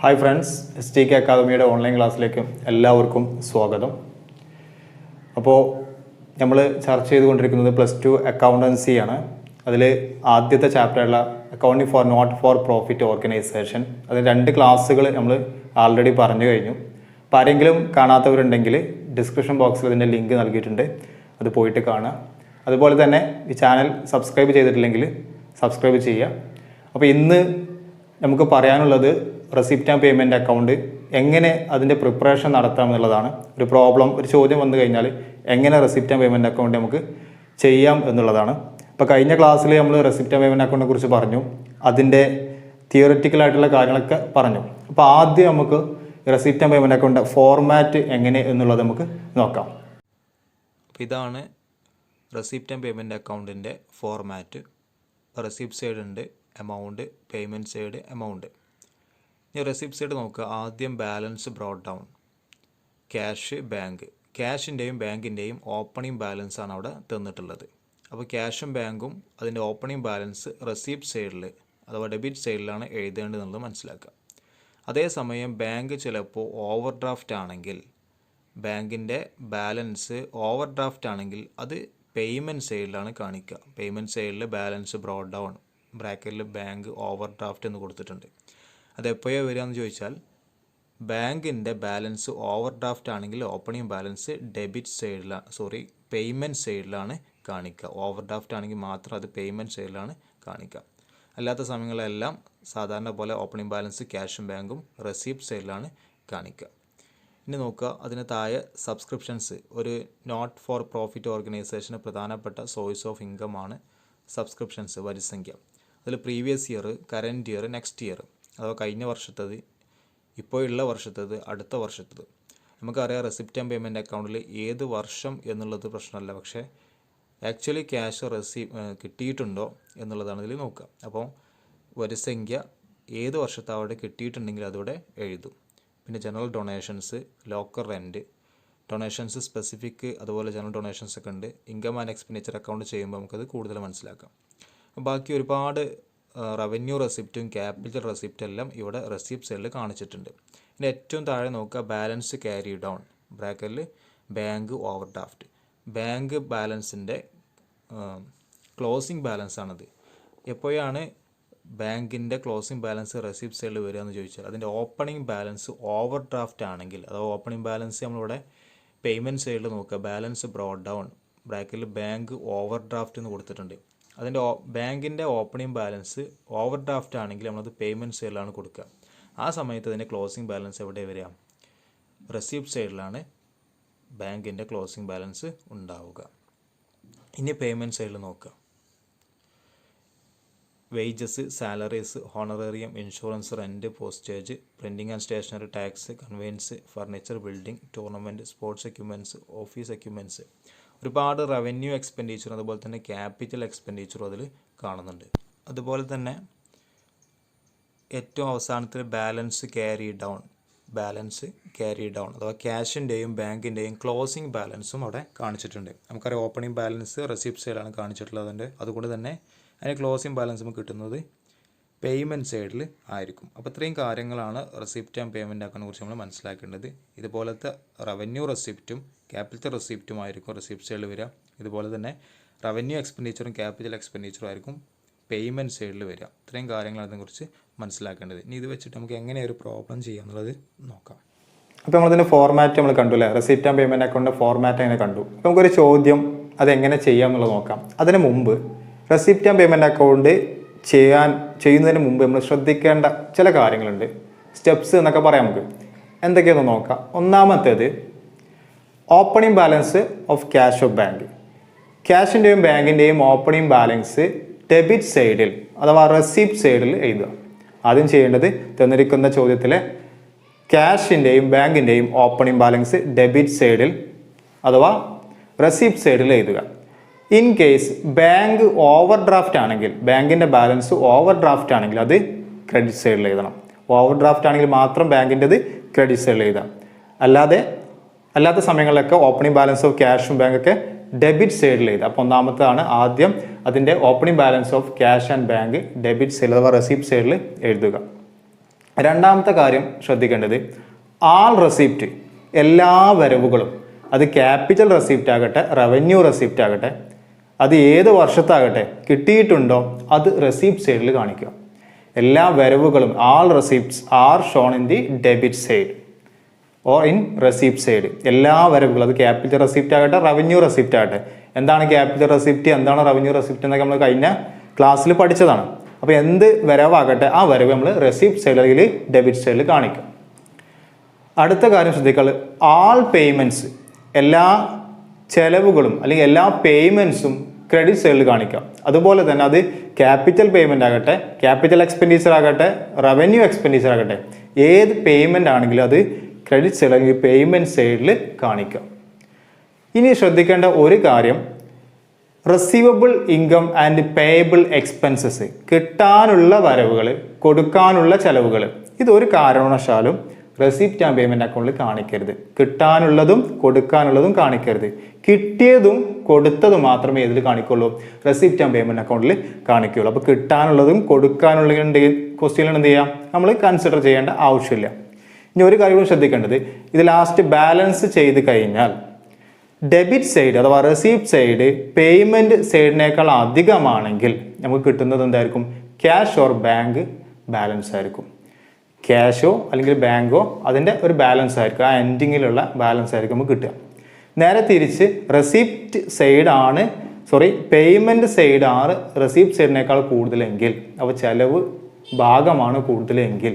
Hi friends, STK അക്കാദമിയുടെ online ക്ലാസ്സിലേക്ക് എല്ലാവർക്കും സ്വാഗതം. അപ്പോൾ നമ്മൾ ചർച്ച ചെയ്തുകൊണ്ടിരിക്കുന്നത് +2 അക്കൗണ്ടൻസിയാണ്. അതിൽ ആദ്യത്തെ ചാപ്റ്ററുള്ള accounting for not for profit organisation, അതിൽ 2 ക്ലാസ്സുകൾ നമ്മൾ ആൾറെഡി പറഞ്ഞു കഴിഞ്ഞു. അപ്പോൾ ആരെങ്കിലും കാണാത്തവരുണ്ടെങ്കിൽ ഡിസ്ക്രിപ്ഷൻ ബോക്സിൽ അതിൻ്റെ ലിങ്ക് നൽകിയിട്ടുണ്ട്, അത് പോയിട്ട് കാണുക. അതുപോലെ തന്നെ ഈ ചാനൽ സബ്സ്ക്രൈബ് ചെയ്തിട്ടില്ലെങ്കിൽ സബ്സ്ക്രൈബ് ചെയ്യുക. അപ്പോൾ ഇന്ന് നമുക്ക് പറയാനുള്ളത് റെസിപ്റ്റ് ആൻഡ് പേയ്മെൻറ്റ് അക്കൗണ്ട് എങ്ങനെ അതിൻ്റെ പ്രിപ്പറേഷൻ നടത്താം എന്നുള്ളതാണ്. ഒരു ചോദ്യം വന്നു കഴിഞ്ഞാൽ എങ്ങനെ റെസിപ്റ്റ് ആൻഡ് പേയ്മെൻറ്റ് അക്കൗണ്ട് നമുക്ക് ചെയ്യാം എന്നുള്ളതാണ്. അപ്പോൾ കഴിഞ്ഞ ക്ലാസ്സിൽ നമ്മൾ റെസിപ്റ്റ് ആൻഡ് പേയ്മെൻറ്റ് അക്കൗണ്ടിനെ കുറിച്ച് പറഞ്ഞു, അതിൻ്റെ തിയററ്റിക്കലായിട്ടുള്ള കാര്യങ്ങളൊക്കെ പറഞ്ഞു. അപ്പോൾ ആദ്യം നമുക്ക് receipt and payment account format എങ്ങനെ എന്നുള്ളത് നമുക്ക് നോക്കാം. അപ്പോൾ ഇതാണ് റെസിപ്റ്റ് ആൻഡ് പേയ്മെൻറ്റ് അക്കൗണ്ടിൻ്റെ ഫോർമാറ്റ്. റെസിപ്റ്റ് സൈഡ് ഉണ്ട്, എമൗണ്ട്, പേയ്മെൻറ്റ് സൈഡ്, എമൗണ്ട്. ഇനി റെസിപ്റ്റ് സൈഡ് നോക്കുക. ആദ്യം balance brought down, cash, bank. ക്യാഷിൻ്റെയും ബാങ്കിൻ്റെയും ഓപ്പണിംഗ് ബാലൻസ് ആണ് അവിടെ തന്നിട്ടുള്ളത്. അപ്പോൾ ക്യാഷും ബാങ്കും അതിൻ്റെ ഓപ്പണിംഗ് ബാലൻസ് റെസിപ്റ്റ് സൈഡിൽ അഥവാ ഡെബിറ്റ് സൈഡിലാണ് എഴുതേണ്ടതെന്നുള്ളത് മനസ്സിലാക്കുക. അതേസമയം ബാങ്ക് ചിലപ്പോൾ ഓവർ ഡ്രാഫ്റ്റ് ആണെങ്കിൽ, ബാങ്കിൻ്റെ ബാലൻസ് ഓവർ ഡ്രാഫ്റ്റ് ആണെങ്കിൽ അത് പേയ്മെൻറ്റ് സൈഡിലാണ് കാണിക്കുക. പേയ്മെൻറ്റ് സൈഡിൽ ബാലൻസ് ബ്രോട്ട് ഡൗൺ ബ്രാക്കറ്റിൽ ബാങ്ക് ഓവർ ഡ്രാഫ്റ്റ് എന്ന് കൊടുത്തിട്ടുണ്ട്. അതെപ്പോഴാണ് വരികയെന്ന് ചോദിച്ചാൽ, ബാങ്കിൻ്റെ ബാലൻസ് ഓവർ ഡ്രാഫ്റ്റ് ആണെങ്കിൽ ഓപ്പണിംഗ് ബാലൻസ് പേയ്മെൻറ്റ് സൈഡിലാണ് കാണിക്കുക. ഓവർ ഡ്രാഫ്റ്റ് ആണെങ്കിൽ മാത്രം അത് പേയ്മെൻറ്റ് സൈഡിലാണ് കാണിക്കുക. അല്ലാത്ത സമയങ്ങളെല്ലാം സാധാരണ പോലെ ഓപ്പണിംഗ് ബാലൻസ് ക്യാഷും ബാങ്കും റെസിപ്റ്റ് സൈഡിലാണ് കാണിക്കുക. ഇനി നോക്കുക, അതിന് താഴെ സബ്സ്ക്രിപ്ഷൻസ്. ഒരു നോട്ട് ഫോർ പ്രോഫിറ്റ് ഓർഗനൈസേഷന് പ്രധാനപ്പെട്ട സോഴ്സ് ഓഫ് ഇൻകം ആണ് സബ്സ്ക്രിപ്ഷൻസ്, വരിസംഖ്യ. അതിൽ previous year, current year, next year അഥവാ കഴിഞ്ഞ വർഷത്തേത്, ഇപ്പോഴുള്ള വർഷത്തേത്, അടുത്ത വർഷത്തേത്. നമുക്കറിയാം റെസിപ്റ്റ് ആൻഡ് പേയ്മെൻറ്റ് അക്കൗണ്ടിൽ ഏത് വർഷം എന്നുള്ളത് പ്രശ്നമല്ല, പക്ഷേ ആക്ച്വലി ക്യാഷ് കിട്ടിയിട്ടുണ്ടോ എന്നുള്ളതാണ് ഇതിൽ നോക്കുക. അപ്പോൾ വരിസംഖ്യ ഏത് വർഷത്തെ അവിടെ കിട്ടിയിട്ടുണ്ടെങ്കിൽ അതോടെ എഴുതും. പിന്നെ general donations, locker rent, donations specific, അതുപോലെ ജനറൽ ഡൊണേഷൻസ് ഒക്കെ ഉണ്ട്. ഇൻകം ആൻഡ് എക്സ്പെൻഡിച്ചർ അക്കൗണ്ട് ചെയ്യുമ്പോൾ നമുക്കത് കൂടുതൽ മനസ്സിലാക്കാം. ബാക്കി ഒരുപാട് റവന്യൂ റെസിപ്റ്റും ക്യാപിറ്റൽ റെസിപ്റ്റും എല്ലാം ഇവിടെ റെസിപ്റ്റ് സൈഡിൽ കാണിച്ചിട്ടുണ്ട്. ഇനി ഏറ്റവും താഴെ നോക്കുക, ബാലൻസ് ക്യാരി ഡൗൺ ബ്രാക്കറ്റിൽ ബാങ്ക് ഓവർ ഡ്രാഫ്റ്റ്. ബാങ്ക് ബാലൻസിൻ്റെ ക്ലോസിംഗ് ബാലൻസ് ആണത്. എപ്പോഴാണ് ബാങ്കിൻ്റെ ക്ലോസിംഗ് ബാലൻസ് റെസിപ്റ്റ് സൈഡിൽ വരിക എന്ന് ചോദിച്ചാൽ, അതിൻ്റെ ഓപ്പണിംഗ് ബാലൻസ് ഓവർ ഡ്രാഫ്റ്റ് ആണെങ്കിൽ, അഥവാ ഓപ്പണിംഗ് ബാലൻസ് നമ്മളിവിടെ പേയ്മെൻറ്റ് സൈഡിൽ നോക്കുക, ബാലൻസ് ബ്രോട്ട് ഡൗൺ ബ്രാക്കറ്റിൽ ബാങ്ക് ഓവർ ഡ്രാഫ്റ്റ് എന്ന് കൊടുത്തിട്ടുണ്ട്. അതിൻ്റെ ബാങ്കിൻ്റെ ഓപ്പണിംഗ് ബാലൻസ് ഓവർ ഡ്രാഫ്റ്റ് ആണെങ്കിൽ നമ്മളത് പേയ്മെൻറ്റ് സൈഡിലാണ് കൊടുക്കുക. ആ സമയത്ത് അതിൻ്റെ ക്ലോസിംഗ് ബാലൻസ് എവിടെ വരിക? റെസിപ്റ്റ് സൈഡിലാണ് ബാങ്കിൻ്റെ ക്ലോസിംഗ് ബാലൻസ് ഉണ്ടാവുക. ഇനി പേയ്മെൻറ്റ് സൈഡിൽ നോക്കുക, wages, salaries, honorarium, insurance, rent, postage, printing and stationery, tax, conveyance, furniture, building, tournament, sports equipments, office equipments. ഒരുപാട് റവന്യൂ എക്സ്പെൻഡിച്ചർ, അതുപോലെ തന്നെ ക്യാപിറ്റൽ എക്സ്പെൻഡിച്ചറും അതിൽ കാണുന്നുണ്ട്. അതുപോലെ തന്നെ ഏറ്റവും അവസാനത്തിൽ ബാലൻസ് ക്യാരി ഡൗൺ അഥവാ ക്യാഷിൻ്റെയും ബാങ്കിൻ്റെയും ക്ലോസിംഗ് ബാലൻസും അവിടെ കാണിച്ചിട്ടുണ്ട്. നമുക്കറിയാം ഓപ്പണിംഗ് ബാലൻസ് റെസിപ്റ്റ് സൈഡിലാണ് കാണിച്ചിട്ടുള്ളത്. അതുകൊണ്ട് തന്നെ അതിന് ക്ലോസിംഗ് ബാലൻസ് നമുക്ക് കിട്ടുന്നത് പേയ്മെൻറ്റ് സൈഡിൽ ആയിരിക്കും. അപ്പോൾ ഇത്രയും കാര്യങ്ങളാണ് റെസിപ്റ്റ് ആൻഡ് പേയ്മെൻറ്റ് അക്കൗണ്ടിനെ കുറിച്ച് നമ്മൾ മനസ്സിലാക്കേണ്ടത്. ഇതുപോലത്തെ റവന്യൂ റെസിപ്റ്റും ക്യാപിറ്റൽ റെസിപ്റ്റും ആയിരിക്കും റെസിപ്റ്റ് സൈഡിൽ വരിക. ഇതുപോലെ തന്നെ റവന്യൂ എക്സ്പെൻഡിച്ചറും ക്യാപിറ്റൽ എക്സ്പെൻഡിച്ചറും ആയിരിക്കും പേയ്മെൻറ്റ് സൈഡിൽ വരിക. ഇത്രയും കാര്യങ്ങളാണ് അതിനെക്കുറിച്ച് മനസ്സിലാക്കേണ്ടത്. ഇനി ഇത് വെച്ചിട്ട് നമുക്ക് എങ്ങനെ ഒരു പ്രോബ്ലം ചെയ്യാമെന്നുള്ളത് നോക്കാം. അപ്പോൾ നമ്മളിതിൻ്റെ ഫോർമാറ്റ് നമ്മൾ കണ്ടു അല്ലേ, റെസിപ്റ്റ് ആൻഡ് പേയ്മെൻറ്റ് അക്കൗണ്ടിൻ്റെ ഫോർമാറ്റ് അങ്ങനെ കണ്ടു. അപ്പോൾ നമുക്കൊരു ചോദ്യം അതെങ്ങനെ ചെയ്യാം എന്നുള്ളത് നോക്കാം. അതിന് മുമ്പ് റെസിപ്റ്റ് ആൻഡ് പേയ്മെൻറ്റ് അക്കൗണ്ട് ചെയ്യുന്നതിന് മുമ്പ് നമ്മൾ ശ്രദ്ധിക്കേണ്ട ചില കാര്യങ്ങളുണ്ട്, സ്റ്റെപ്സ് എന്നൊക്കെ പറയാം. നമുക്ക് എന്തൊക്കെയാണെന്ന് നോക്കാം. ഒന്നാമത്തേത് opening balance of cash of bank. ക്യാഷിൻ്റെയും ബാങ്കിൻ്റെയും ഓപ്പണിംഗ് ബാലൻസ് ഡെബിറ്റ് സൈഡിൽ അഥവാ റെസിപ്റ്റ് സൈഡിൽ എഴുതുക. ആദ്യം ചെയ്യേണ്ടത് തന്നിരിക്കുന്ന ചോദ്യത്തിലെ ക്യാഷിൻ്റെയും ബാങ്കിൻ്റെയും ഓപ്പണിംഗ് ബാലൻസ് ഡെബിറ്റ് സൈഡിൽ അഥവാ റെസിപ്റ്റ് സൈഡിൽ എഴുതുക. In case bank overdraft ആണെങ്കിൽ, ബാങ്കിൻ്റെ ബാലൻസ് ഓവർ ഡ്രാഫ്റ്റ് ആണെങ്കിൽ അത് ക്രെഡിറ്റ് സൈഡിൽ എഴുതണം. ഓവർ ഡ്രാഫ്റ്റ് ആണെങ്കിൽ മാത്രം ബാങ്കിൻ്റെത് ക്രെഡിറ്റ് സൈഡിൽ എഴുതാം. അല്ലാത്ത സമയങ്ങളിലൊക്കെ ഓപ്പണിംഗ് ബാലൻസ് ഓഫ് ക്യാഷും ബാങ്കൊക്കെ ഡെബിറ്റ് സൈഡിൽ എഴുതാം. അപ്പോൾ ഒന്നാമത്താണ് ആദ്യം അതിൻ്റെ opening balance of cash and bank debit സൈഡിൽ അഥവാ റെസിപ്റ്റ് സൈഡിൽ എഴുതുക. രണ്ടാമത്തെ കാര്യം ശ്രദ്ധിക്കേണ്ടത് ആൾ റെസിപ്റ്റ്, എല്ലാ വരവുകളും, അത് ക്യാപിറ്റൽ റെസിപ്റ്റ് ആകട്ടെ റവന്യൂ റെസിപ്റ്റ് ആകട്ടെ, അത് ഏത് വർഷത്താകട്ടെ കിട്ടിയിട്ടുണ്ടോ അത് റെസിപ്റ്റ് സൈഡിൽ കാണിക്കുക. എല്ലാ വരവുകളും all receipts are shown in the debit side or in receipt side. എല്ലാ വരവുകളും, അത് ക്യാപിറ്റൽ റെസിപ്റ്റ് ആകട്ടെ റവന്യൂ റെസിപ്റ്റ് ആകട്ടെ. എന്താണ് ക്യാപിറ്റൽ റെസിപ്റ്റ്, എന്താണ് റവന്യൂ റെസിപ്റ്റ് എന്നൊക്കെ നമ്മൾ കഴിഞ്ഞ ക്ലാസ്സിൽ പഠിച്ചതാണ്. അപ്പോൾ എന്ത് വരവാകട്ടെ ആ വരവ് നമ്മൾ റെസിപ്റ്റ് സൈഡിൽ അല്ലെങ്കിൽ ഡെബിറ്റ് സൈഡിൽ കാണിക്കും. അടുത്ത കാര്യം ശ്രദ്ധിക്കുക, ആൾ പേയ്മെൻറ്റ്സ്, എല്ലാ ചെലവുകളും അല്ലെങ്കിൽ എല്ലാ പേയ്മെൻറ്റ്സും ക്രെഡിറ്റ് സൈഡിൽ കാണിക്കാം. അതുപോലെ തന്നെ അത് ക്യാപിറ്റൽ പേയ്മെൻ്റ് ആകട്ടെ, ക്യാപിറ്റൽ എക്സ്പെൻഡിച്ചർ ആകട്ടെ, റവന്യൂ എക്സ്പെൻഡിച്ചർ ആകട്ടെ, ഏത് പേയ്മെൻ്റ് ആണെങ്കിലും അത് ക്രെഡിറ്റ് സൈഡ് അല്ലെങ്കിൽ പേയ്മെൻറ്റ് സൈഡിൽ കാണിക്കാം. ഇനി ശ്രദ്ധിക്കേണ്ട ഒരു കാര്യം, receivable income and payable expenses, കിട്ടാനുള്ള വരവുകൾ, കൊടുക്കാനുള്ള ചെലവുകൾ, ഇതൊരു കാരണവശാലും റെസിപ്റ്റ് ആൻഡ് പേയ്മെൻറ്റ് അക്കൗണ്ടിൽ കാണിക്കരുത്. കിട്ടാനുള്ളതും കൊടുക്കാനുള്ളതും കാണിക്കരുത്. കിട്ടിയതും കൊടുത്തതും മാത്രമേ ഇതിൽ കാണിക്കുള്ളൂ, റെസിപ്റ്റ് ആൻഡ് പേയ്മെൻറ്റ് അക്കൗണ്ടിൽ കാണിക്കുകയുള്ളൂ. അപ്പോൾ കിട്ടാനുള്ളതും കൊടുക്കാനുള്ളതും ക്വസ്റ്റ്യനിൽ എന്ത് ചെയ്യാം, നമ്മൾ കൺസിഡർ ചെയ്യേണ്ട ആവശ്യമില്ല. ഇനി ഒരു കാര്യം ശ്രദ്ധിക്കേണ്ടത്, ഇത് ലാസ്റ്റ് ബാലൻസ് ചെയ്ത് കഴിഞ്ഞാൽ ഡെബിറ്റ് സൈഡ് അഥവാ റെസിപ്റ്റ് സൈഡ് പേയ്മെൻറ്റ് സൈഡിനേക്കാൾ അധികമാണെങ്കിൽ നമുക്ക് കിട്ടുന്നത് എന്തായിരിക്കും, ക്യാഷ് ഓർ ബാങ്ക് ബാലൻസ് ആയിരിക്കും. ക്യാഷോ അല്ലെങ്കിൽ ബാങ്കോ അതിൻ്റെ ഒരു ബാലൻസ് ആയിരിക്കും, ആ എൻഡിങ്ങിലുള്ള ബാലൻസ് ആയിരിക്കും നമുക്ക് കിട്ടുക. നേരെ തിരിച്ച് റെസിപ്റ്റ് സൈഡാണ് പേയ്മെൻറ്റ് സൈഡാണ് റെസിപ്റ്റ് സൈഡിനേക്കാൾ കൂടുതലെങ്കിൽ, അപ്പോൾ ചിലവ് ഭാഗമാണ് കൂടുതലെങ്കിൽ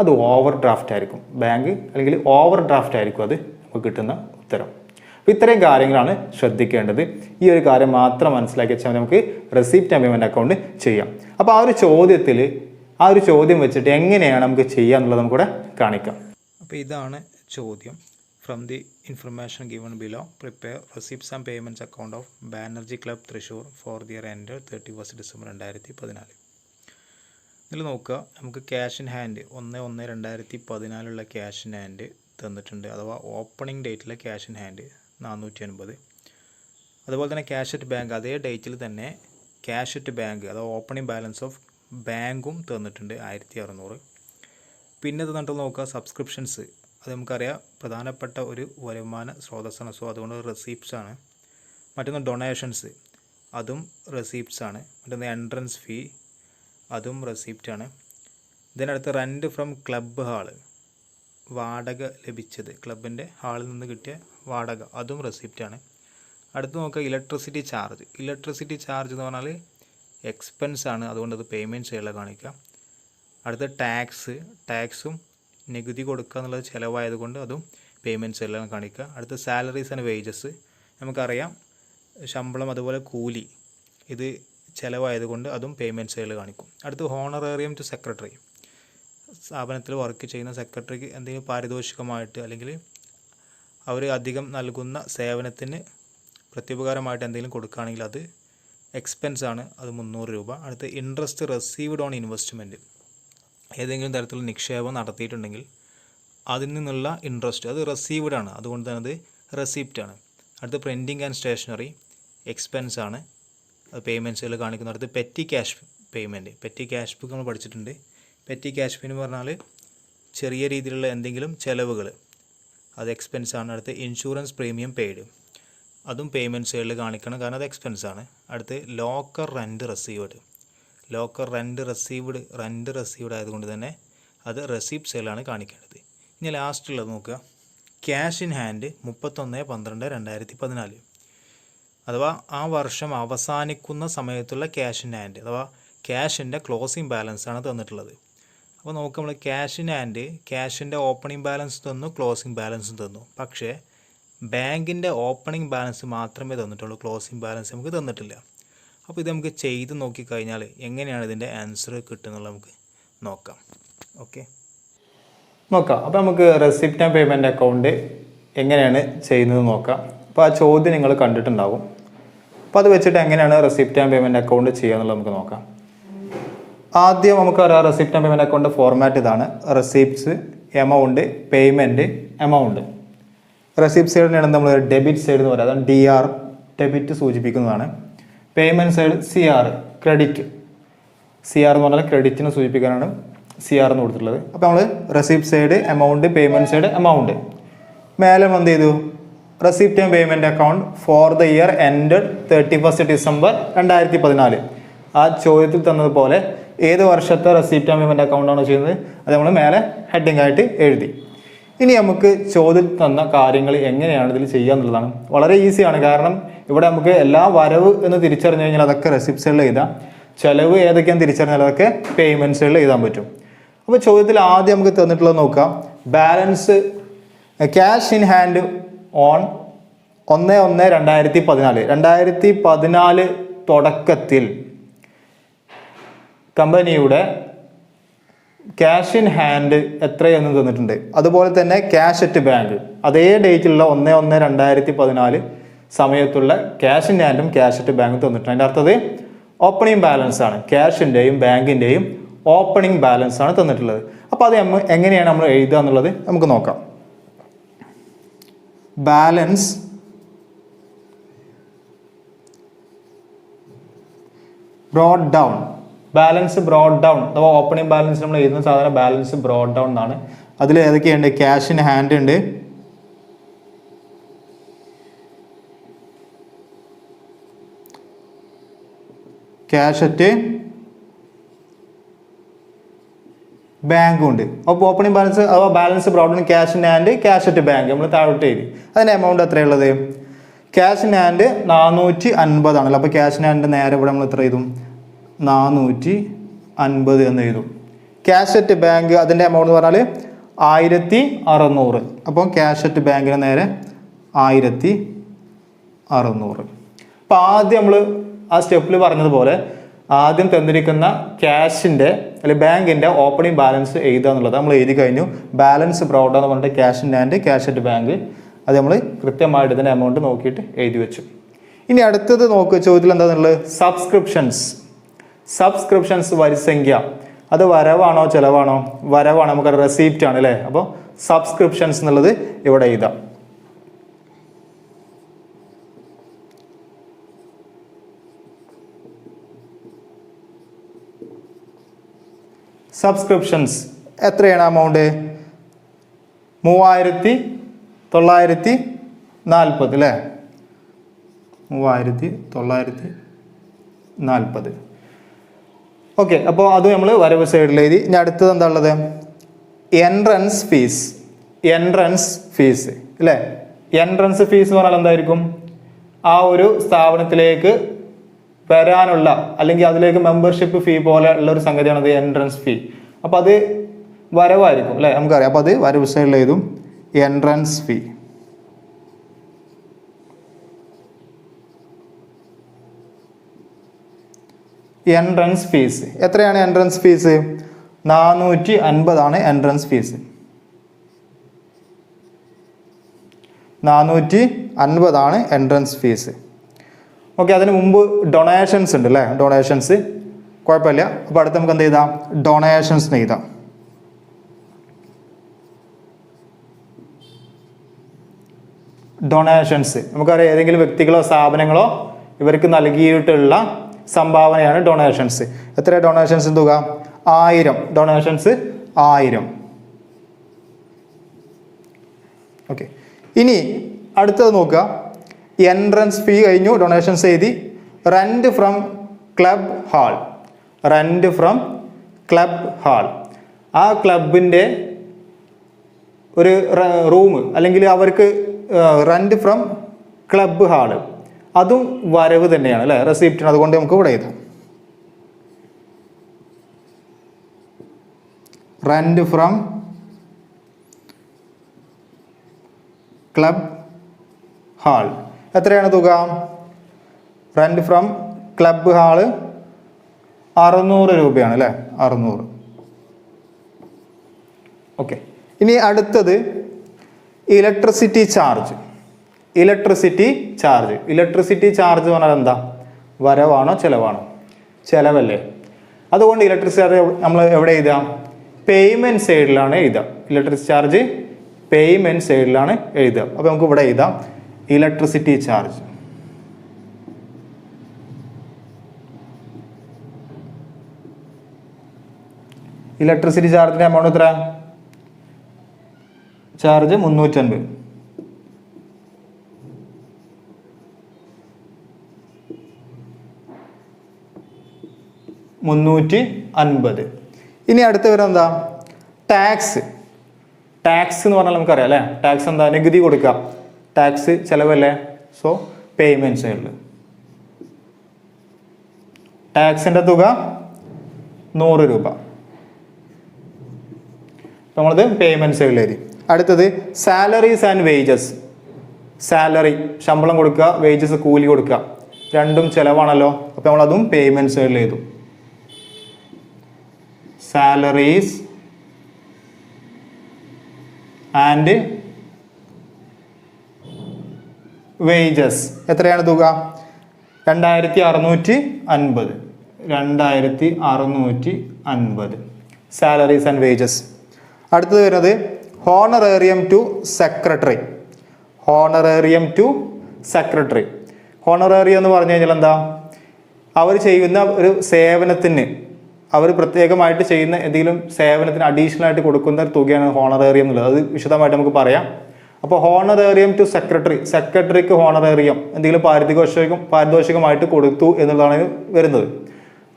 അത് ഓവർ ഡ്രാഫ്റ്റ് ആയിരിക്കും, ബാങ്ക് അല്ലെങ്കിൽ ഓവർ ഡ്രാഫ്റ്റ് ആയിരിക്കും അത് നമുക്ക് കിട്ടുന്ന ഉത്തരം. അപ്പോൾ ഇത്രയും കാര്യങ്ങളാണ് ശ്രദ്ധിക്കേണ്ടത്. ഈ ഒരു കാര്യം മാത്രം മനസ്സിലാക്കി വെച്ചാൽ നമുക്ക് റെസിപ്റ്റ് ആൻഡ് പേയ്മെൻറ്റ് അക്കൗണ്ട് ചെയ്യാം. അപ്പോൾ ആ ഒരു ചോദ്യം വെച്ചിട്ട് എങ്ങനെയാണ് നമുക്ക് ചെയ്യുക എന്നുള്ളത് നമുക്കിവിടെ കാണിക്കാം. അപ്പോൾ ഇതാണ് ചോദ്യം. From the information given below prepare receipts and payments account of Banerjee club Thrissur for the year end 31 December 2014. ഇതിൽ നോക്കുക, നമുക്ക് cash in hand 1/1/2014 cash in hand തന്നിട്ടുണ്ട്, അഥവാ ഓപ്പണിംഗ് ഡേറ്റിലെ ക്യാഷ് ഇൻ ഹാൻഡ് 450. അതുപോലെ തന്നെ ക്യാഷ് അറ്റ് ബാങ്ക് അതേ ഡേറ്റിൽ തന്നെ ക്യാഷ് അറ്റ് ബാങ്ക് അഥവാ ഓപ്പണിംഗ് ബാലൻസ് ഓഫ് ബാങ്കും തന്നിട്ടുണ്ട് 1600. പിന്നെ തന്നിട്ട് നോക്കുക സബ്സ്ക്രിപ്ഷൻസ്, അത് നമുക്കറിയാം പ്രധാനപ്പെട്ട ഒരു വരുമാന സ്രോതസ്സാണ്, സോ അതുകൊണ്ട് റെസിപ്റ്റ്സ് ആണ്. മറ്റൊന്ന് ഡൊണേഷൻസ്, അതും റെസിപ്റ്റ്സ് ആണ്. മറ്റൊന്ന് എൻട്രൻസ് ഫീ, അതും റെസിപ്റ്റ് ആണ്. ഇതിനടുത്ത് റെൻറ്റ് ഫ്രം ക്ലബ്ബ് ഹാള്, വാടക ലഭിച്ചത്, ക്ലബിൻ്റെ ഹാളിൽ നിന്ന് കിട്ടിയ വാടക, അതും റെസിപ്റ്റ് ആണ്. അടുത്ത് നോക്കുക ഇലക്ട്രിസിറ്റി ചാർജ് എന്ന് പറഞ്ഞാൽ എക്സ്പെൻസ് ആണ്, അതുകൊണ്ട് അത് പേയ്മെൻറ്റ് സൈഡിൽ കാണിക്കുക. അടുത്ത ടാക്സും നികുതി കൊടുക്കുക എന്നുള്ളത് ചിലവായതുകൊണ്ട് അതും പേയ്മെൻറ്റ് സൈഡിലാണ് കാണിക്കുക. അടുത്ത സാലറീസ് ആൻഡ് വേജസ്, നമുക്കറിയാം ശമ്പളം അതുപോലെ കൂലി, ഇത് ചിലവായതുകൊണ്ട് അതും പേയ്മെൻറ്റ് സൈഡിൽ കാണിക്കും. അടുത്ത് ഹോണറേറിയം ടു സെക്രട്ടറി, സ്ഥാപനത്തിൽ വർക്ക് ചെയ്യുന്ന സെക്രട്ടറിക്ക് എന്തെങ്കിലും പാരിതോഷികമായിട്ട് അല്ലെങ്കിൽ അവർ അധികം നൽകുന്ന സേവനത്തിന് പ്രത്യുപകാരമായിട്ട് എന്തെങ്കിലും കൊടുക്കുകയാണെങ്കിൽ അത് എക്സ്പെൻസ് ആണ്, അത് 300 രൂപ. അടുത്ത് ഇൻട്രസ്റ്റ് റെസീവ്ഡ് ഓൺ ഇൻവെസ്റ്റ്മെൻറ്റ്, ഏതെങ്കിലും തരത്തിലുള്ള നിക്ഷേപം നടത്തിയിട്ടുണ്ടെങ്കിൽ അതിൽ നിന്നുള്ള ഇൻട്രസ്റ്റ് അത് റെസീവ്ഡ് ആണ്, അതുകൊണ്ട് തന്നെ അത് റെസിപ്റ്റ് ആണ്. അടുത്ത് പ്രിൻറ്റിംഗ് ആൻഡ് സ്റ്റേഷനറി എക്സ്പെൻസ് ആണ്, അത് പേയ്മെൻറ്റ് സൈഡിൽ കാണിക്കുന്നു. അടുത്ത് petty cash payment, petty cash book നമ്മൾ പഠിച്ചിട്ടുണ്ട്. പെറ്റി ക്യാഷ് എന്ന് പറഞ്ഞാൽ ചെറിയ രീതിയിലുള്ള എന്തെങ്കിലും ചിലവുകൾ, അത് എക്സ്പെൻസ് ആണ്. അടുത്ത് ഇൻഷുറൻസ് പ്രീമിയം പെയ്ഡ്, അതും പേയ്മെൻറ്റ് സൈഡിൽ കാണിക്കണം, കാരണം അത് എക്സ്പെൻസ് ആണ്. അടുത്ത് ലോക്കർ റെൻറ്റ് റെസീവ്ഡ് ആയതുകൊണ്ട് തന്നെ അത് റെസിപ്റ്റ് സൈഡിലാണ് കാണിക്കേണ്ടത്. ഇനി ലാസ്റ്റുള്ളത് നോക്കുക, ക്യാഷ് ഇൻ ഹാൻഡ് 31/12/2014, അഥവാ ആ വർഷം അവസാനിക്കുന്ന സമയത്തുള്ള ക്യാഷ് ഇൻ ഹാൻഡ് അഥവാ ക്യാഷിൻ്റെ ക്ലോസിംഗ് ബാലൻസ് ആണ് തന്നിട്ടുള്ളത്. അപ്പോൾ നോക്കുക, നമ്മൾ ക്യാഷ് ഇൻ ഹാൻഡ് ക്യാഷിൻ്റെ ഓപ്പണിംഗ് ബാലൻസ് തന്നു, ക്ലോസിംഗ് ബാലൻസും തന്നു. പക്ഷേ ബാങ്കിൻ്റെ ഓപ്പണിംഗ് ബാലൻസ് മാത്രമേ തന്നിട്ടുള്ളൂ, ക്ലോസിംഗ് ബാലൻസ് നമുക്ക് തന്നിട്ടില്ല. അപ്പോൾ ഇത് നമുക്ക് ചെയ്ത് നോക്കിക്കഴിഞ്ഞാൽ എങ്ങനെയാണ് ഇതിൻ്റെ ആൻസർ കിട്ടുന്നുള്ളത് നമുക്ക് നോക്കാം. ഓക്കെ, അപ്പോൾ നമുക്ക് റെസിപ്റ്റ് ആൻഡ് പേയ്മെൻറ്റ് അക്കൗണ്ട് എങ്ങനെയാണ് ചെയ്യുന്നത് നോക്കാം. അപ്പോൾ ആ ചോദ്യം നിങ്ങൾ കണ്ടിട്ടുണ്ടാവും. അപ്പോൾ അത് വെച്ചിട്ട് എങ്ങനെയാണ് റെസിപ്റ്റ് ആൻഡ് പേയ്മെൻറ്റ് അക്കൗണ്ട് ചെയ്യുക എന്നുള്ളത് നമുക്ക് നോക്കാം. ആദ്യം നമുക്കറിയാം receipt and payment account format ഇതാണ്. Receipts, amount, payment, amount. Receipt സൈഡിനാണ് നമ്മൾ ഡെബിറ്റ് സൈഡ് എന്ന് പറയുന്നത്, അതാണ് DR, ഡെബിറ്റ് സൂചിപ്പിക്കുന്നതാണ്. Payment side CR, credit. CR എന്ന് പറഞ്ഞാൽ ക്രെഡിറ്റിനെ സൂചിപ്പിക്കാനാണ്. CR എന്ന് കൊടുത്തിട്ടുള്ളത്. അപ്പോൾ നമ്മൾ receipt side amount, payment side amount. മേലെ എന്ത് ചെയ്തു, receipt and payment account for the year ended 31 December 2014. ആ ചോദ്യത്തിൽ തന്നതുപോലെ ഏത് വർഷത്തെ റെസിപ്റ്റ് ആൻഡ് പേയ്മെൻറ്റ് അക്കൗണ്ടാണോ ചെയ്യുന്നത് അത് നമ്മൾ മേലെ ഹെഡിങ് ആയിട്ട് എഴുതി. ഇനി നമുക്ക് ചോദ്യത്തിൽ തന്ന കാര്യങ്ങൾ എങ്ങനെയാണ് ഇതിൽ ചെയ്യുക എന്നുള്ളതാണ്. വളരെ ഈസിയാണ്. കാരണം ഇവിടെ നമുക്ക് എല്ലാ വരവ് എന്ന് തിരിച്ചറിഞ്ഞു കഴിഞ്ഞാൽ അതൊക്കെ റെസിപ്റ്റ് സൈഡിൽ എഴുതാം, ചിലവ് ഏതൊക്കെയാണ് തിരിച്ചറിഞ്ഞാൽ അതൊക്കെ പേയ്മെൻറ്റ് സൈഡിൽ എഴുതാൻ പറ്റും. അപ്പോൾ ചോദ്യത്തിൽ ആദ്യം നമുക്ക് തന്നിട്ടുള്ളത് നോക്കാം. Balance cash in hand on 1/1/2014. 2014 തുടക്കത്തിൽ കമ്പനിയുടെ ക്യാഷ് ഇൻ ഹാൻഡ് എത്രയെന്ന് തന്നിട്ടുണ്ട്. അതുപോലെ തന്നെ ക്യാഷ് അറ്റ് ബാങ്ക് അതേ ഡേറ്റിലുള്ള 1/1/2014 സമയത്തുള്ള ക്യാഷ് ഇൻ ഹാൻഡും ക്യാഷ് അറ്റ് ബാങ്കും തന്നിട്ടുണ്ട്. അതിൻ്റെ അർത്ഥത് ഓപ്പണിംഗ് ബാലൻസ് ആണ്. ക്യാഷിൻ്റെയും ബാങ്കിൻ്റെയും ഓപ്പണിംഗ് ബാലൻസ് ആണ് തന്നിട്ടുള്ളത്. അപ്പോൾ അത് എങ്ങനെയാണ് നമ്മൾ എഴുതുക എന്നുള്ളത് നമുക്ക് നോക്കാം. Balance broad down. Balance broad down അഥവാ ഓപ്പണിംഗ് ബാലൻസ് നമ്മൾ എഴുതുന്ന സാധാരണ ബാലൻസ് ബ്രോഡ് ഡൗൺ എന്നാണ്. അതിൽ ഏതൊക്കെയുണ്ട്? ക്യാഷ് ഇൻ ഹാൻഡ് ഉണ്ട്, ക്യാഷ് അറ്റ് ബാങ്കും ഉണ്ട്. അപ്പോൾ ഓപ്പണിംഗ് ബാലൻസ് അഥവാ balance broad down cash in hand, cash at bank നമ്മൾ താഴോട്ട് എഴുതി. അതിൻ്റെ എമൗണ്ട് എത്രയുള്ളത്? ക്യാഷ് ഇൻ ഹാൻഡ് 450 ആണല്ലോ. അപ്പോൾ ക്യാഷ് ഇൻ ഹാൻഡ് നേരെ ഇവിടെ നമ്മൾ എത്ര എഴുതും? 450 എന്ന് എഴുതും. ക്യാഷ് അറ്റ് ബാങ്ക് അതിൻ്റെ എമൗണ്ട് എന്ന് പറഞ്ഞാൽ 1600. അപ്പോൾ ക്യാഷ് അറ്റ് ബാങ്കിന് നേരെ 1600. അപ്പോൾ ആദ്യം നമ്മൾ ആ സ്റ്റെപ്പിൽ പറഞ്ഞതുപോലെ ആദ്യം തന്നിരിക്കുന്ന ക്യാഷിൻ്റെ അല്ലെങ്കിൽ ബാങ്കിൻ്റെ ഓപ്പണിംഗ് ബാലൻസ് എഴുതുക എന്നുള്ളത് നമ്മൾ എഴുതി കഴിഞ്ഞു. ബാലൻസ് ബ്രോഡ് എന്ന് പറഞ്ഞിട്ട് cash in hand, cash at bank അത് നമ്മൾ കൃത്യമായിട്ട് ഇതിൻ്റെ എമൗണ്ട് നോക്കിയിട്ട് എഴുതി വെച്ചു. ഇനി അടുത്തത് നോക്കുക, ചോദ്യത്തിൽ എന്താണെന്നുള്ളത്? സബ്സ്ക്രിപ്ഷൻസ് വരിസംഖ്യ അത് വരവാണോ ചിലവാണോ? വരവാണ്. നമുക്ക് റെസിപ്റ്റ് ആണ് അല്ലേ. അപ്പോൾ സബ്സ്ക്രിപ്ഷൻസ് എന്നുള്ളത് ഇവിടെ എഴുതാം. സബ്സ്ക്രിപ്ഷൻസ് എത്രയാണ് എമൗണ്ട്? 3940 അല്ലേ. 3940. ഓക്കെ, അപ്പോൾ അത് നമ്മൾ വരവ് സൈഡിൽ എഴുതി. ഇനി അടുത്തത് എന്താ ഉള്ളത്? എൻട്രൻസ് ഫീസ് അല്ലേ. എൻട്രൻസ് ഫീസ് എന്ന് പറഞ്ഞാൽ എന്തായിരിക്കും? ആ ഒരു സ്ഥാപനത്തിലേക്ക് വരാനുള്ള അല്ലെങ്കിൽ അതിലേക്ക് മെമ്പർഷിപ്പ് ഫീ പോലെ ഉള്ള ഒരു സംഗതിയാണ് അത് എൻട്രൻസ് ഫീ. അപ്പോൾ അത് വരവായിരിക്കും അല്ലേ, നമുക്കറിയാം. അപ്പോൾ അത് വരവ് സൈഡിൽ എഴുതും എൻട്രൻസ് ഫീ. എൻട്രൻസ് ഫീസ് എത്രയാണ്? എൻട്രൻസ് ഫീസ് 450 ആണ് എൻട്രൻസ് ഫീസ്. 450 ആണ് എൻട്രൻസ് ഫീസ്. ഓക്കെ, അതിന് മുമ്പ് ഡൊണേഷൻസ് ഉണ്ട് അല്ലേ. ഡൊണേഷൻസ് കുഴപ്പമില്ല. അപ്പോൾ അടുത്ത് നമുക്ക് എന്ത് ചെയ്താം? ഡൊണേഷൻസ് എഴുതാം. ഡൊണേഷൻസ് നമുക്കറിയാം, ഏതെങ്കിലും വ്യക്തികളോ സ്ഥാപനങ്ങളോ ഇവർക്ക് നൽകിയിട്ടുള്ള സംഭാവനയാണ് ഡൊണേഷൻസ്. എത്ര ഡൊണേഷൻസ് തുക? 1000. ഡൊണേഷൻസ് 1000. ഓക്കെ, ഇനി അടുത്തത് നോക്കുക. എൻട്രൻസ് ഫീ കഴിഞ്ഞു, ഡൊണേഷൻസ് എഴുതി. Rent from club hall. ആ ക്ലബിൻ്റെ ഒരു റൂം അല്ലെങ്കിൽ അവർക്ക് റെന്റ് ഫ്രം ക്ലബ് ഹാള് അതും വരവ് തന്നെയാണ് അല്ലേ, റെസിപ്റ്റാണ്. അതുകൊണ്ട് നമുക്ക് ഇവിടെ എഴുതാം റെന്റ് ഫ്രം ക്ലബ് ഹാൾ. എത്രയാണ് തുക? റെന്റ് ഫ്രം ക്ലബ് ഹാള് 600 രൂപയാണ് അല്ലേ, 600. ഓക്കെ, ഇനി അടുത്തത് ഇലക്ട്രിസിറ്റി ചാർജ്. ഇലക്ട്രിസിറ്റി ചാർജ് പറഞ്ഞാൽ എന്താ? വരവാണോ ചിലവാണോ? ചിലവല്ലേ. അതുകൊണ്ട് ഇലക്ട്രിസിറ്റി ചാർജ് നമ്മൾ എവിടെ എഴുതാം? പേയ്മെൻറ്റ് സൈഡിലാണ് എഴുതുക. ഇലക്ട്രിസിറ്റി ചാർജ് പേയ്മെൻറ്റ് സൈഡിലാണ് എഴുതുക. അപ്പോൾ നമുക്ക് ഇവിടെ എഴുതാം ഇലക്ട്രിസിറ്റി ചാർജ്. ഇലക്ട്രിസിറ്റി ചാർജിൻ്റെ എമൗണ്ട് എത്ര? ചാർജ് 350. $350. ഇനി അടുത്ത് വരുന്നത് എന്താ? ടാക്സ്. ടാക്സ് എന്ന് പറഞ്ഞാൽ നമുക്കറിയാം അല്ലേ? ടാക്സ് എന്താ? നികുതി കൊടുക്കുക. ടാക്സ് ചിലവല്ലേ? സോ പേയ്മെൻറ്റ് സൈഡിൽ ടാക്സിൻ്റെ തുക 100 രൂപ. നമ്മളത് പേയ്മെൻറ്റ് സൈഡിൽ എഴുതി. അടുത്തത് സാലറീസ് ആൻഡ് വേജസ്. സാലറി ശമ്പളം കൊടുക്കുക, വേജസ് കൂലി കൊടുക്കുക, രണ്ടും ചിലവാണല്ലോ. അപ്പോൾ നമ്മളതും പേയ്മെൻറ്റ് സൈഡിൽ എഴുതും. സാലറീസ് ആൻഡ് വേജസ് എത്രയാണ് തുക? 2650. 2650 സാലറീസ് ആൻഡ് വേജസ്. അടുത്തത് വരുന്നത് honorarium to secretary. Honorarium to secretary. Honorarium എന്ന് പറഞ്ഞു കഴിഞ്ഞാൽ എന്താ? അവർ ചെയ്യുന്ന ഒരു സേവനത്തിന്, അവർ പ്രത്യേകമായിട്ട് ചെയ്യുന്ന എന്തെങ്കിലും സേവനത്തിന് അഡീഷണൽ ആയിട്ട് കൊടുക്കുന്ന ഒരു തുകയാണ് ഹോണറേറിയം എന്നുള്ളത്. അത് വിശദമായിട്ട് നമുക്ക് പറയാം. അപ്പോൾ ഹോണറേറിയം ടു സെക്രട്ടറി, സെക്രട്ടറിക്ക് ഹോണറേറിയം എന്തെങ്കിലും പാരിതോഷികമായിട്ട് കൊടുത്തു എന്നുള്ളതാണ് വരുന്നത്.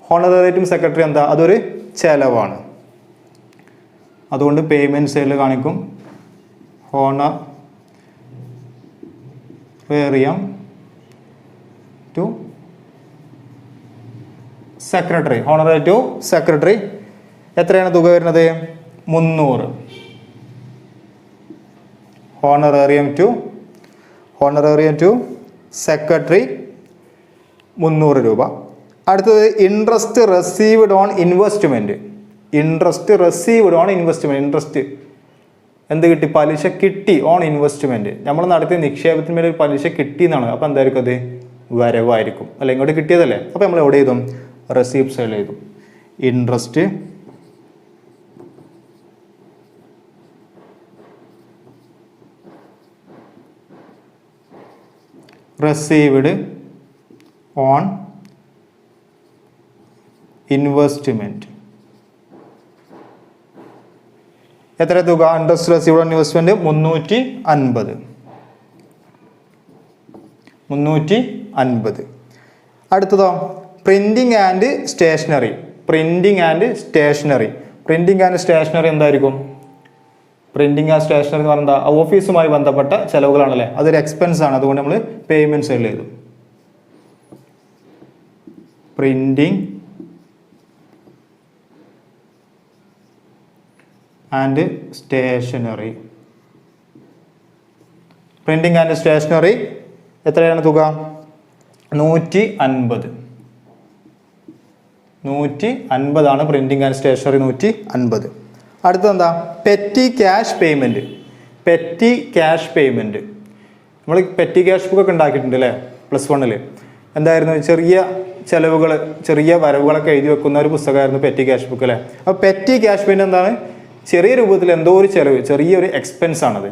ഹോണറേറിയം ടു സെക്രട്ടറി എന്താ? അതൊരു ചെലവാണ്. അതുകൊണ്ട് പേയ്മെൻറ്റ് സൈഡിൽ കാണിക്കും honorarium to secretary. Honorarium to secretary എത്രയാണ് തുക വരുന്നത്? 300. ഹോണറേറിയം ടു സെക്രട്ടറി 300 രൂപ. അടുത്തത് interest received on investment. Interest received on investment. Interest എന്ത് കിട്ടി? പലിശ കിട്ടി ഓൺ ഇൻവെസ്റ്റ്മെൻറ്റ്. നമ്മൾ നടത്തിയ നിക്ഷേപത്തിന് മേലെ പലിശ കിട്ടി എന്നാണ്. അപ്പോൾ എന്തായിരിക്കും? അത് വരവായിരിക്കും അല്ല, ഇങ്ങോട്ട് കിട്ടിയതല്ലേ. അപ്പോൾ നമ്മൾ എവിടെ എഴുതും? റെസീപ്റ്റ് സൈഡിൽ എഴുതും. Interest received on investment. എത്ര തുക? Interest received on investment 350. അടുത്തതോ printing and stationery. Printing and stationery. Printing and stationery എന്തായിരിക്കും? പ്രിൻറ്റിങ് ആൻഡ് സ്റ്റേഷനറി എന്ന് പറഞ്ഞാൽ ഓഫീസുമായി ബന്ധപ്പെട്ട ചെലവുകളാണല്ലേ. അതൊരു എക്സ്പെൻസ് ആണ്. അതുകൊണ്ട് നമ്മൾ പേയ്മെൻറ്റ് സൈഡിൽ എഴുതും. Printing and stationery. Printing and stationery എത്രയാണ് തുക? 150. 150 പ്രിൻറ്റിങ് ആൻഡ് സ്റ്റേഷനറി 150. അടുത്തെന്താ? Petty cash payment. Petty cash payment. നമ്മൾ പെറ്റി ക്യാഷ് ബുക്കൊക്കെ ഉണ്ടാക്കിയിട്ടുണ്ട് അല്ലേ +1. എന്തായിരുന്നു? ചെറിയ ചിലവുകൾ, ചെറിയ വരവുകളൊക്കെ എഴുതി വെക്കുന്ന ഒരു പുസ്തകമായിരുന്നു പെറ്റി ക്യാഷ് ബുക്ക് അല്ലേ. അപ്പോൾ പെറ്റി ക്യാഷ് പേയ്മെൻറ്റ് എന്താണ്? ചെറിയ രൂപത്തിൽ എന്തോ ഒരു ചിലവ്, ചെറിയൊരു എക്സ്പെൻസ് ആണത്.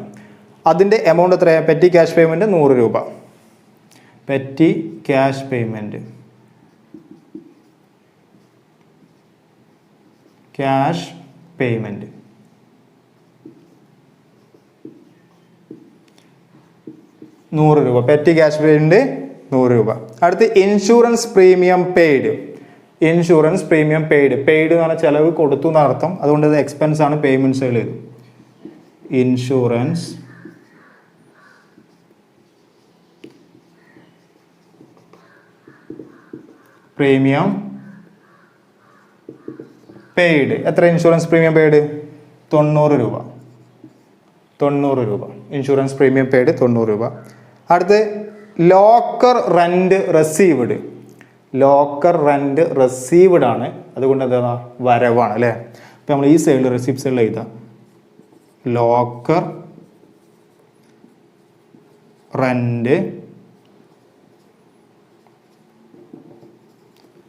അതിൻ്റെ എമൗണ്ട് എത്രയാണ്? പെറ്റി ക്യാഷ് പേയ്മെൻറ്റ് 100 രൂപ. Petty cash payment, cash payment 100 രൂപ. പെറ്റി ക്യാഷ് പേയ്മെൻറ്റ് 100 രൂപ. അടുത്ത് insurance premium paid. Insurance premium paid. Paid എന്ന് പറഞ്ഞാൽ ചിലവ് കൊടുത്തു എന്നർത്ഥം. അതുകൊണ്ട് ഇത് എക്സ്പെൻസ് ആണ്. പേയ്മെൻറ്റ് സൈഡിൽ എഴുതും. Insurance premium paid. എത്ര ഇൻഷുറൻസ് പ്രീമിയം പെയ്ഡ്? 90 രൂപ. 90 രൂപ ഇൻഷുറൻസ് പ്രീമിയം പെയ്ഡ് 90 രൂപ. അടുത്ത് locker rent received. Locker rent received ആണ്. അതുകൊണ്ട് എന്താ? വരവാണ് അല്ലേ. അപ്പോൾ നമ്മൾ ഈ സൈഡിൽ റെസിപ്റ്റ് സൈഡിൽ എഴുതാം. Locker rent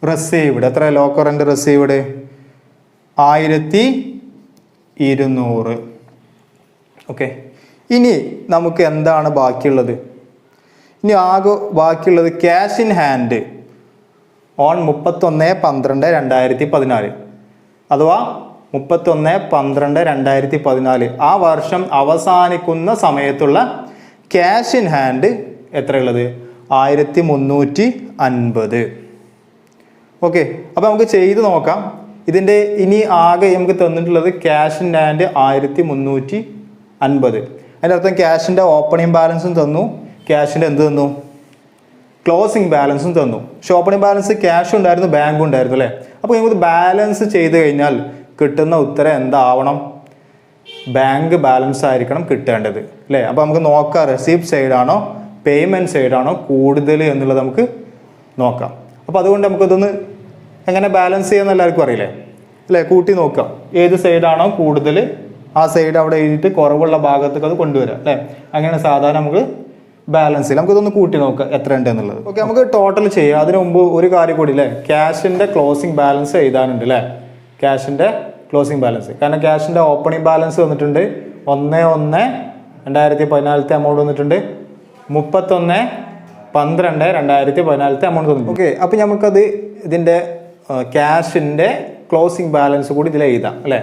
received. എത്ര ലോക്കർ റെൻറ്റ് റെസീവ്ഡ്? 1200. ഓക്കെ. ഇനി നമുക്ക് എന്താണ് ബാക്കിയുള്ളത്? ഇനി ആകെ ബാക്കിയുള്ളത് ക്യാഷ് ഇൻ ഹാൻഡ് ഓൺ 31/12/2014 അഥവാ 31/12/2014 ആ വർഷം അവസാനിക്കുന്ന സമയത്തുള്ള ക്യാഷ് ഇൻ ഹാൻഡ് എത്രയുള്ളത്? 1350. ഓക്കെ, അപ്പോൾ നമുക്ക് ചെയ്ത് നോക്കാം. ഇതിൻ്റെ ഇനി ആകെ നമുക്ക് തന്നിട്ടുള്ളത് ക്യാഷ് ഇൻ ഹാൻഡ് 1350. അതിൻ്റെ അർത്ഥം ക്യാഷിൻ്റെ ഓപ്പണിംഗ് ബാലൻസും തന്നു, ക്യാഷിൻ്റെ എന്ത് തന്നു? ക്ലോസിംഗ് ബാലൻസും തന്നു. പക്ഷെ ഓപ്പണിംഗ് ബാലൻസ് ക്യാഷ് ഉണ്ടായിരുന്നു, ബാങ്കും ഉണ്ടായിരുന്നു അല്ലേ? അപ്പോൾ നമുക്ക് ബാലൻസ് ചെയ്ത് കഴിഞ്ഞാൽ കിട്ടുന്ന ഉത്തരം എന്താവണം? ബാങ്ക് ബാലൻസ് ആയിരിക്കണം കിട്ടേണ്ടത് അല്ലേ? അപ്പോൾ നമുക്ക് നോക്കാം റെസിപ്റ്റ് സൈഡാണോ പേയ്മെൻറ്റ് സൈഡാണോ കൂടുതൽ എന്നുള്ളത് നമുക്ക് നോക്കാം. അപ്പോൾ അതുകൊണ്ട് നമുക്കിതൊന്ന് എങ്ങനെ ബാലൻസ് ചെയ്യാമെന്ന് എല്ലാവർക്കും അറിയില്ലേ അല്ലേ? കൂട്ടി നോക്കാം ഏത് സൈഡാണോ കൂടുതൽ ആ സൈഡ് അവിടെ എഴുതിയിട്ട് കുറവുള്ള ഭാഗത്തേക്ക് അത് കൊണ്ടുവരാം അല്ലേ? അങ്ങനെ സാധാരണ നമുക്ക് ബാലൻസ് ചെയ്യാം. നമുക്കിതൊന്ന് കൂട്ടി നോക്കാം എത്ര ഉണ്ട് എന്നുള്ളത്. ഓക്കെ, നമുക്ക് ടോട്ടൽ ചെയ്യാം. അതിന് മുമ്പ് ഒരു കാര്യം കൂടി അല്ലേ, ക്യാഷിൻ്റെ ക്ലോസിംഗ് ബാലൻസ് എഴുതാനുണ്ട് അല്ലേ? ക്യാഷിൻ്റെ ക്ലോസിംഗ് ബാലൻസ്, കാരണം ക്യാഷിൻ്റെ ഓപ്പണിംഗ് ബാലൻസ് വന്നിട്ടുണ്ട് 1/1/2014 എമൗണ്ട് വന്നിട്ടുണ്ട്, 31/12/2014 എമൗണ്ട് വന്നിട്ടുണ്ട്. ഓക്കെ, അപ്പോൾ നമുക്കത് ഇതിൻ്റെ ക്യാഷിൻ്റെ ക്ലോസിംഗ് ബാലൻസ് കൂടി ഇതിൽ എഴുതാം അല്ലേ?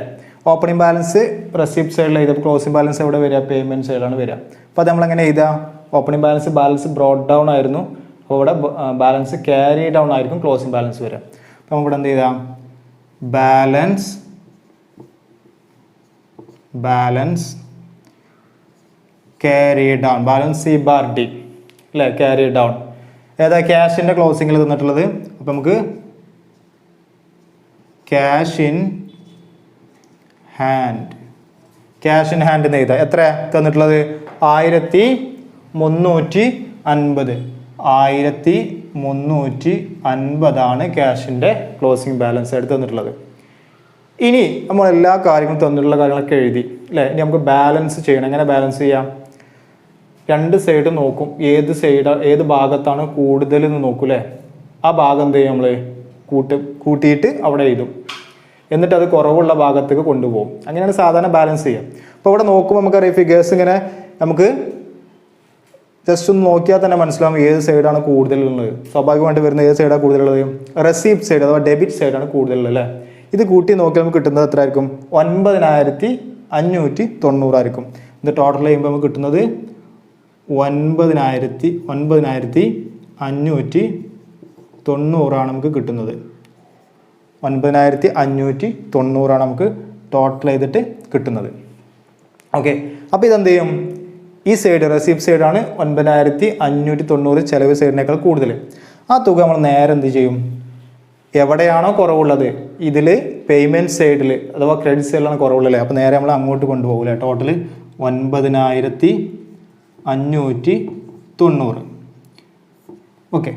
ഓപ്പണിംഗ് ബാലൻസ് റെസിപ്റ്റ് സൈഡിൽ എഴുതാം, ക്ലോസിംഗ് ബാലൻസ് എവിടെ വരിക? പേയ്മെൻറ്റ് സൈഡിലാണ് വരിക. അപ്പോൾ അത് നമ്മളെങ്ങനെ എഴുതാം? ഓപ്പണിംഗ് ബാലൻസ് ബ്രോഡ് ഡൗൺ ആയിരുന്നു, അപ്പോൾ ഇവിടെ ബാലൻസ് ക്യാരി ഡൗൺ ആയിരിക്കും ക്ലോസിംഗ് ബാലൻസ് വരിക. അപ്പോൾ നമുക്കിവിടെ എന്ത് ചെയ്താം? Balance carry down, balance C/D അല്ലേ? ക്യാരി ഡൗൺ ഏതാ? ക്യാഷിൻ്റെ ക്ലോസിങ്ങിൽ തന്നിട്ടുള്ളത്. അപ്പോൾ നമുക്ക് ക്യാഷ് ഇൻ ഹാൻഡ് എന്ന് എഴുതാം. എത്ര തന്നിട്ടുള്ളത്? 1350. 1350 ക്യാഷിൻ്റെ ക്ലോസിംഗ് ബാലൻസ് ആയിട്ട് തന്നിട്ടുള്ളത്. ഇനി നമ്മൾ എല്ലാ കാര്യങ്ങളും തന്നിട്ടുള്ള കാര്യങ്ങളൊക്കെ എഴുതി അല്ലേ? ഇനി നമുക്ക് ബാലൻസ് ചെയ്യണം. എങ്ങനെ ബാലൻസ് ചെയ്യാം? രണ്ട് സൈഡ് നോക്കും, ഏത് ഭാഗത്താണ് കൂടുതൽ എന്ന് നോക്കും അല്ലേ? ആ ഭാഗം എന്ത് ചെയ്യും? നമ്മൾ കൂട്ടിയിട്ട് അവിടെ എഴുതും, എന്നിട്ട് അത് കുറവുള്ള ഭാഗത്തേക്ക് കൊണ്ടുപോകും. അങ്ങനെയാണ് സാധാരണ ബാലൻസ് ചെയ്യുക. അപ്പോൾ ഇവിടെ നോക്കുമ്പോൾ നമുക്കറിയാം ഫിഗേഴ്സ് ഇങ്ങനെ നമുക്ക് ജസ്റ്റ് ഒന്ന് നോക്കിയാൽ തന്നെ മനസ്സിലാവും ഏത് സൈഡാണ് കൂടുതലുള്ളത്. സ്വാഭാവികമായിട്ട് വരുന്ന ഏത് സൈഡാണ് കൂടുതലുള്ളത്? റെസിപ്റ്റ് സൈഡ് അഥവാ ഡെബിറ്റ് സൈഡാണ് കൂടുതലുള്ളത് അല്ലേ? ഇത് കൂട്ടി നോക്കിയാൽ നമുക്ക് കിട്ടുന്നത് എത്ര ആയിരിക്കും? 9590 ആയിരിക്കും. ഇത് ടോട്ടൽ ചെയ്യുമ്പോൾ നമുക്ക് കിട്ടുന്നത് 9590 നമുക്ക് കിട്ടുന്നത്. 9590 നമുക്ക് ടോട്ടൽ ചെയ്തിട്ട് കിട്ടുന്നത്. ഓക്കെ, അപ്പോൾ ഇതെന്ത് ചെയ്യും? ഈ സൈഡ് റെസിപ്റ്റ് സൈഡാണ് 9590, ചിലവ് സൈഡിനേക്കാൾ കൂടുതൽ. ആ തുക നമ്മൾ നേരെ എന്ത് ചെയ്യും? എവിടെയാണോ കുറവുള്ളത്, ഇതിൽ പേയ്മെൻറ്റ് സൈഡിൽ അഥവാ ക്രെഡിറ്റ് സൈഡിലാണ് കുറവുള്ളത്, അപ്പോൾ നേരെ നമ്മൾ അങ്ങോട്ട് കൊണ്ടുപോകില്ല. ടോട്ടൽ 9590. ഓക്കെ,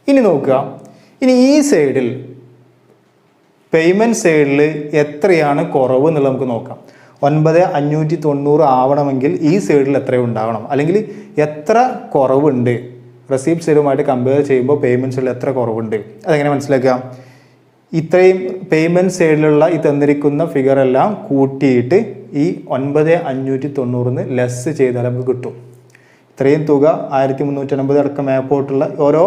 ഇനി നോക്കുക. ഇനി ഈ സൈഡിൽ പേയ്മെൻറ്റ് സൈഡിൽ എത്രയാണ് കുറവ് എന്നുള്ളത് നമുക്ക് നോക്കാം. 9590 ആവണമെങ്കിൽ ഈ സൈഡിൽ എത്ര ഉണ്ടാവണം, അല്ലെങ്കിൽ എത്ര കുറവുണ്ട് റെസിപ്റ്റ് സൈഡുമായിട്ട് കമ്പയർ ചെയ്യുമ്പോൾ പേയ്മെൻറ്റ് സൈഡിൽ എത്ര കുറവുണ്ട്? അതെങ്ങനെ മനസ്സിലാക്കാം? ഇത്രയും പേയ്മെൻറ്റ് സൈഡിലുള്ള ഈ തന്നിരിക്കുന്ന ഫിഗർ എല്ലാം കൂട്ടിയിട്ട് ഈ 9590 ലെസ് ചെയ്താൽ നമുക്ക് കിട്ടും. ഇത്രയും തുക 1350 അടക്കം മേപ്പോട്ടുള്ള ഓരോ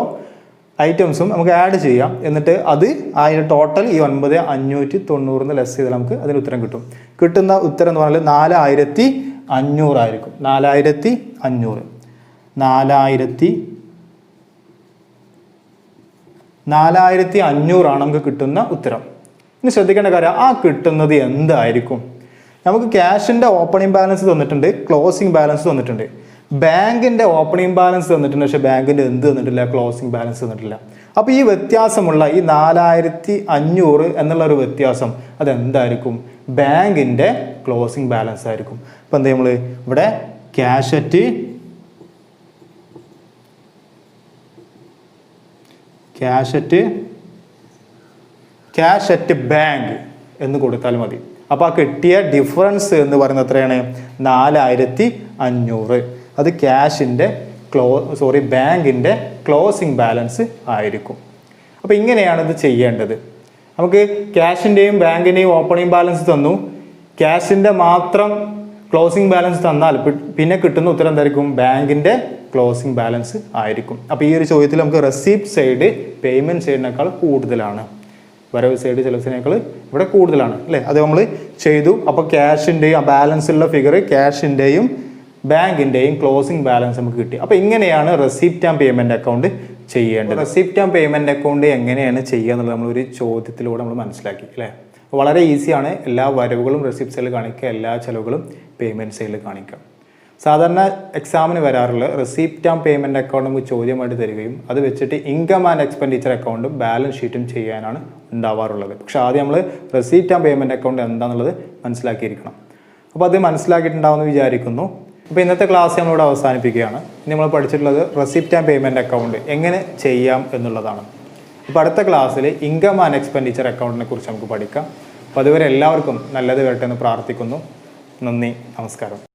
ഐറ്റംസും നമുക്ക് ആഡ് ചെയ്യാം, എന്നിട്ട് അത് അതിൻ്റെ ടോട്ടൽ ഈ 9590 ലെസ് ചെയ്താൽ നമുക്ക് അതിന് ഉത്തരം കിട്ടും. കിട്ടുന്ന ഉത്തരം എന്ന് പറഞ്ഞാൽ 4500 ആയിരിക്കും. 4500 നമുക്ക് കിട്ടുന്ന ഉത്തരം. ഇനി ശ്രദ്ധിക്കേണ്ട കാര്യം, ആ കിട്ടുന്നത് എന്തായിരിക്കും? നമുക്ക് ക്യാഷിൻ്റെ ഓപ്പണിംഗ് ബാലൻസ് തന്നിട്ടുണ്ട്, ക്ലോസിംഗ് ബാലൻസ് തന്നിട്ടുണ്ട്. ബാങ്കിൻ്റെ ഓപ്പണിംഗ് ബാലൻസ് തന്നിട്ടുണ്ട്, പക്ഷേ ബാങ്കിൻ്റെ എന്ത് തന്നിട്ടില്ല? ക്ലോസിംഗ് ബാലൻസ് തന്നിട്ടില്ല. അപ്പോൾ ഈ വ്യത്യാസമുള്ള ഈ 4500 എന്നുള്ളൊരു വ്യത്യാസം അതെന്തായിരിക്കും? ബാങ്കിൻ്റെ ക്ലോസിംഗ് ബാലൻസ് ആയിരിക്കും. അപ്പോൾ എന്താ നമ്മൾ ഇവിടെ ക്യാഷ് അറ്റ് ബാങ്ക് എന്ന് കൊടുത്താൽ മതി. അപ്പോൾ ആ കിട്ടിയ ഡിഫറൻസ് എന്ന് പറയുന്നത് എത്രയാണ്? 4500. അത് ക്യാഷിൻ്റെ ബാങ്കിൻ്റെ ക്ലോസിംഗ് ബാലൻസ് ആയിരിക്കും. അപ്പോൾ ഇങ്ങനെയാണ് ഇത് ചെയ്യേണ്ടത്. നമുക്ക് ക്യാഷിൻ്റെയും ബാങ്കിൻ്റെയും ഓപ്പണിംഗ് ബാലൻസ് തന്നു, ക്യാഷിൻ്റെ മാത്രം ക്ലോസിംഗ് ബാലൻസ് തന്നാൽ പിന്നെ കിട്ടുന്ന ഉത്തരം എന്തായിരിക്കും? ബാങ്കിൻ്റെ ക്ലോസിംഗ് ബാലൻസ് ആയിരിക്കും. അപ്പോൾ ഈ ഒരു ചോദ്യത്തിൽ നമുക്ക് റെസിപ്റ്റ് സൈഡ് പേയ്മെൻറ്റ് സൈഡിനേക്കാൾ കൂടുതലാണ്. വരവ് സൈഡ് ചിലവിനേക്കാൾ ഇവിടെ കൂടുതലാണ് അല്ലേ? അത് നമ്മൾ ചെയ്തു. അപ്പോൾ ക്യാഷിൻ്റെയും ആ ബാലൻസ് ഉള്ള ഫിഗർ ക്യാഷിൻ്റെയും ബാങ്കിൻ്റെയും ക്ലോസിംഗ് ബാലൻസ് നമുക്ക് കിട്ടി. അപ്പോൾ ഇങ്ങനെയാണ് റെസിപ്റ്റ് ആൻഡ് പേയ്മെൻറ്റ് അക്കൗണ്ട് ചെയ്യേണ്ടത്. റെസിപ്റ്റ് ആൻഡ് പേയ്മെൻറ്റ് അക്കൗണ്ട് എങ്ങനെയാണ് ചെയ്യുക എന്നുള്ളത് നമ്മളൊരു ചോദ്യത്തിലൂടെ നമ്മൾ മനസ്സിലാക്കി അല്ലേ? വളരെ ഈസിയാണ്. എല്ലാ വരവുകളും റെസിപ്റ്റ് സൈഡിൽ കാണിക്കുക, എല്ലാ ചിലവുകളും പേയ്മെൻറ്റ് സൈഡിൽ കാണിക്കുക. സാധാരണ എക്സാമിന് വരാറുള്ള റെസിപ്റ്റ് ആൻഡ് പേയ്മെൻറ്റ് അക്കൗണ്ട് നമുക്ക് ചോദ്യമായിട്ട് തരികയും അത് വെച്ചിട്ട് ഇൻകം ആൻഡ് എക്സ്പെൻഡിച്ചർ അക്കൗണ്ടും ബാലൻസ് ഷീറ്റും ചെയ്യാനാണ് ഉണ്ടാവാറുള്ളത്. പക്ഷേ ആദ്യം നമ്മൾ റെസിപ്റ്റ് ആൻഡ് പേയ്മെൻറ്റ് അക്കൗണ്ട് എന്താണെന്നുള്ളത് മനസ്സിലാക്കിയിരിക്കണം. അപ്പോൾ അത് മനസ്സിലാക്കിയിട്ടുണ്ടാവുമെന്ന് വിചാരിക്കുന്നു. അപ്പോൾ ഇന്നത്തെ ക്ലാസ് നമ്മളിവിടെ അവസാനിപ്പിക്കുകയാണ്. ഇനി നമ്മൾ പഠിച്ചിട്ടുള്ളത് റെസിപ്റ്റ് ആൻഡ് പേയ്മെൻറ്റ് അക്കൗണ്ട് എങ്ങനെ ചെയ്യാം എന്നുള്ളതാണ്. അപ്പോൾ അടുത്ത ക്ലാസ്സിൽ ഇൻകം ആൻഡ് എക്സ്പെൻഡിച്ചർ അക്കൗണ്ടിനെ കുറിച്ച് നമുക്ക് പഠിക്കാം. അപ്പോൾ അതുവരെ എല്ലാവർക്കും നല്ലത് വരട്ടെ എന്ന് പ്രാർത്ഥിക്കുന്നു. നന്ദി, നമസ്കാരം.